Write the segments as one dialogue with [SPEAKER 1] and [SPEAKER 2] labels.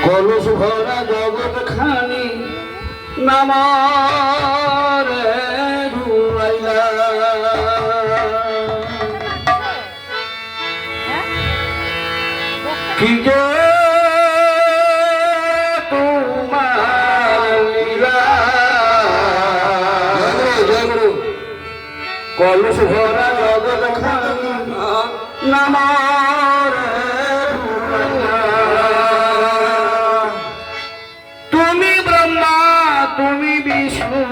[SPEAKER 1] কলস ভরা জগৎ খানি নামারে ঘুরাইলা কি যে তোমার লীলা কলস ভরা জগৎ খানি নামারে তুমি ব্রহ্মা তুমি বিষ্ণু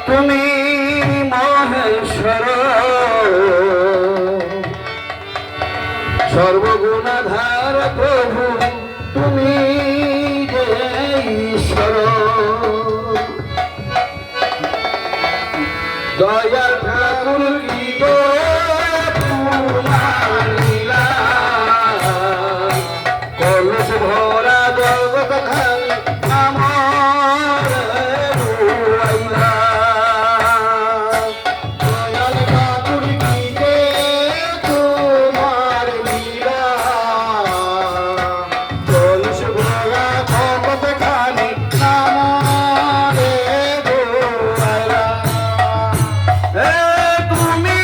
[SPEAKER 1] তুমি মহেশ্বর সর্বগুণাধার প্রভু তুমি যে ঈশ্বর দয়াল ঠাকুর কি গো তোমার লীলা কলস ভরা জগৎ খানি নামারে ঘুরাইলা দয়াল ঠাকুর কি যে তোমার লীলা কলস ভরা জগৎ খানি নামারে ঘুরাইলা তুমি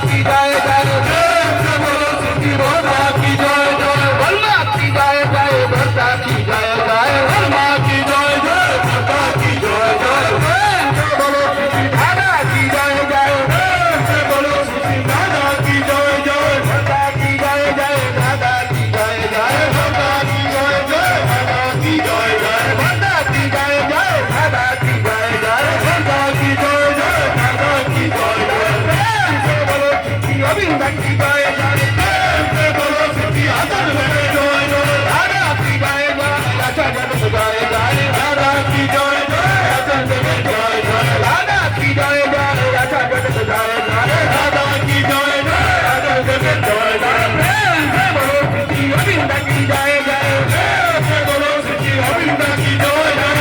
[SPEAKER 1] की जय जय बोलो सिद्धि माता की जय जय बलमा की जय जय माता की जय जय बलमा की जय जय माता की जय जय बोलो सिद्धि दादा की जय जय बोलो सिद्धि दादा की जय जय माता की जय जय दादा की जय जय माता की जय जय दादा की जय जय माता की जय जय दादा की जय जय माता की जय जय दादा की जय जय बोलो सिद्धि गोविंद की जय जय बोलो सिद्धि आदर में जय जय दादा की जय जय राजा जगत जय जय दादा की जय जय राजा जगत जय जय दादा की जय जय राजा जगत जय जय दादा की जय जय राजा जगत जय जय बोलो सिद्धि गोविंद की जय जय बोलो सिद्धि गोविंद की जय जय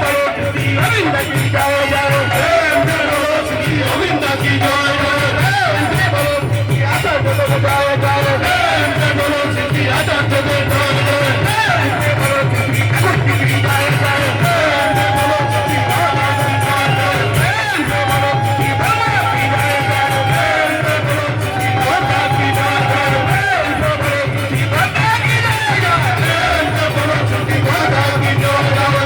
[SPEAKER 1] बोलो सिद्धि गोविंद की जय जय बोलो सिद्धि गोविंद की जय जय बोलो सिद्धि आदर जगत जय जय बोलो सिद्धि आदर जगत जय जय बोलो सिद्धि शक्ति की जय जय बोलो सिद्धि भावना की जय जय बोलो सिद्धि भावना की जय जय बोलो सिद्धि भावना की जय जय बोलो सिद्धि भावना की जय जय बोलो सिद्धि भावना की जय जय बोलो सिद्धि भावना की जय जय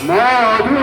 [SPEAKER 2] মধু